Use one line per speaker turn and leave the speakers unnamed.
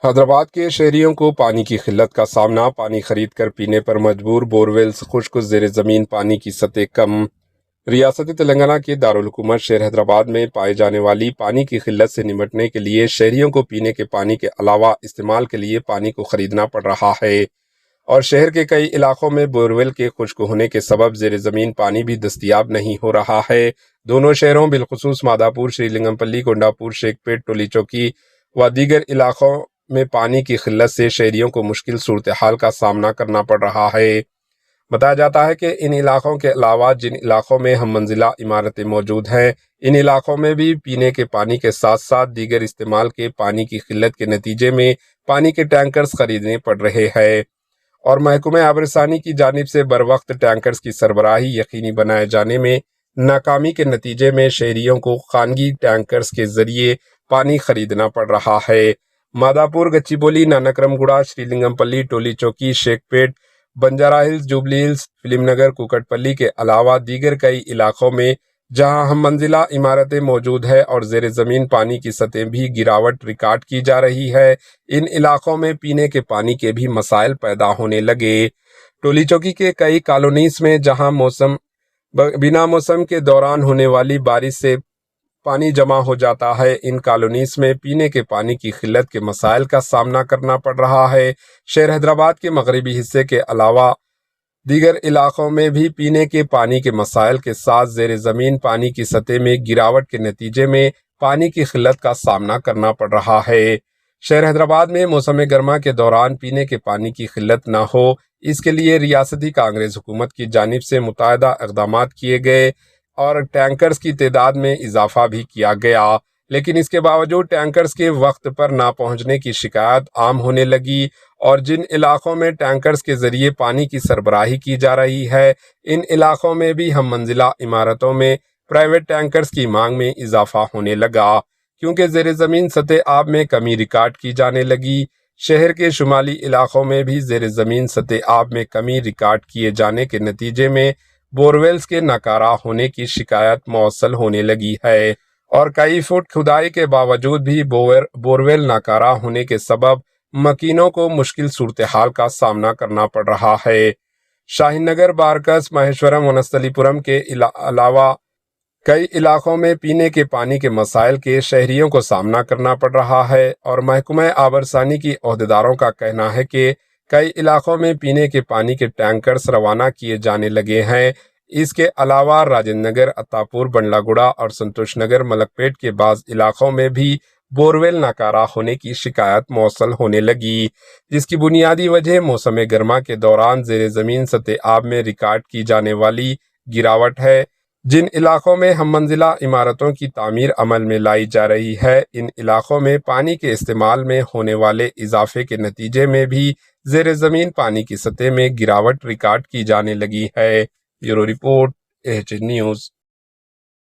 حیدرآباد کے شہریوں کو پانی کی قلت کا سامنا، پانی خرید کر پینے پر مجبور، بورویلز خشک، زیر زمین پانی کی سطح کم۔ ریاست تلنگانہ کے دارالحکومت شہر حیدرآباد میں پائے جانے والی پانی کی قلت سے نمٹنے کے لیے شہریوں کو پینے کے پانی کے علاوہ استعمال کے لیے پانی کو خریدنا پڑ رہا ہے، اور شہر کے کئی علاقوں میں بورویل کے خشک ہونے کے سبب زیر زمین پانی بھی دستیاب نہیں ہو رہا ہے۔ دونوں شہروں بالخصوص ماداپور، شری لنگم پلی، گونڈاپور، شیخ پیٹ، ٹولی چوکی و دیگر علاقوں میں پانی کی قلت سے شہریوں کو مشکل صورتحال کا سامنا کرنا پڑ رہا ہے۔ بتایا جاتا ہے کہ ان علاقوں کے علاوہ جن علاقوں میں ہم منزلہ عمارتیں موجود ہیں، ان علاقوں میں بھی پینے کے پانی کے ساتھ ساتھ دیگر استعمال کے پانی کی قلت کے نتیجے میں پانی کے ٹینکرز خریدنے پڑ رہے ہیں، اور محکمہ آبرسانی کی جانب سے بروقت ٹینکرز کی سربراہی یقینی بنائے جانے میں ناکامی کے نتیجے میں شہریوں کو خانگی ٹینکرز کے ذریعے پانی خریدنا پڑ رہا ہے۔ ماداپور، گچی بولی، نانکرم گوڑا، شری لنگم پلی، Tolichowki, Shaikpet, Banjara Hills, Jubilee Hills, Film Nagar, Kukatpally کے علاوہ دیگر کئی علاقوں میں جہاں ہم منزلہ عمارتیں موجود ہیں اور زیر زمین پانی کی سطح بھی گراوٹ ریکارڈ کی جا رہی ہے، ان علاقوں میں پینے کے پانی کے بھی مسائل پیدا ہونے لگے۔ ٹولی چوکی کے کئی کالونیز میں جہاں بنا موسم کے دوران ہونے والی بارش سے پانی جمع ہو جاتا ہے، ان کالونیز میں پینے کے پانی کی قلت کے مسائل کا سامنا کرنا پڑ رہا ہے۔ شہر حیدرآباد کے مغربی حصے کے علاوہ دیگر علاقوں میں بھی پینے کے پانی کے مسائل کے ساتھ زیر زمین پانی کی سطح میں گراوٹ کے نتیجے میں پانی کی قلت کا سامنا کرنا پڑ رہا ہے۔ شہر حیدرآباد میں موسم گرما کے دوران پینے کے پانی کی قلت نہ ہو، اس کے لیے ریاستی کانگریس حکومت کی جانب سے متعدد اقدامات کیے گئے اور ٹینکرز کی تعداد میں اضافہ بھی کیا گیا، لیکن اس کے باوجود ٹینکرز کے وقت پر نہ پہنچنے کی شکایت عام ہونے لگی، اور جن علاقوں میں ٹینکرز کے ذریعے پانی کی سربراہی کی جا رہی ہے، ان علاقوں میں بھی ہم منزلہ عمارتوں میں پرائیویٹ ٹینکرز کی مانگ میں اضافہ ہونے لگا، کیونکہ زیر زمین سطح آب میں کمی ریکارڈ کی جانے لگی۔ شہر کے شمالی علاقوں میں بھی زیر زمین سطح آب میں کمی ریکارڈ کیے جانے کے نتیجے میں بورویلز کے ناکارہ ہونے کی شکایت موصل ہونے لگی ہے، اور کئی فٹ کھدائی کے باوجود بھی بورویل ناکارہ ہونے کے سبب مکینوں کو مشکل صورتحال کا سامنا کرنا پڑ رہا ہے۔ شاہین نگر، بارکس، مہیشورم، ونستلی پورم کے علاوہ کئی علاقوں میں پینے کے پانی کے مسائل کے شہریوں کو سامنا کرنا پڑ رہا ہے، اور محکمہ آبرسانی کی عہدیداروں کا کہنا ہے کہ کئی علاقوں میں پینے کے پانی کے ٹینکرز روانہ کیے جانے لگے ہیں۔ اس کے علاوہ راجندر نگر، عطاپور، بنڈلہ گوڑا اور سنتوش نگر، ملک پیٹ کے بعض علاقوں میں بھی بورویل ناکارہ ہونے کی شکایت موصل ہونے لگی، جس کی بنیادی وجہ موسم گرما کے دوران زیر زمین سطح آب میں ریکارڈ کی جانے والی گراوٹ ہے۔ جن علاقوں میں ہم منزلہ عمارتوں کی تعمیر عمل میں لائی جا رہی ہے، ان علاقوں میں پانی کے استعمال میں ہونے والے اضافے کے نتیجے میں بھی زیر زمین پانی کی سطح میں گراوٹ ریکارڈ کی جانے لگی ہے۔ Bureau report, AHN news.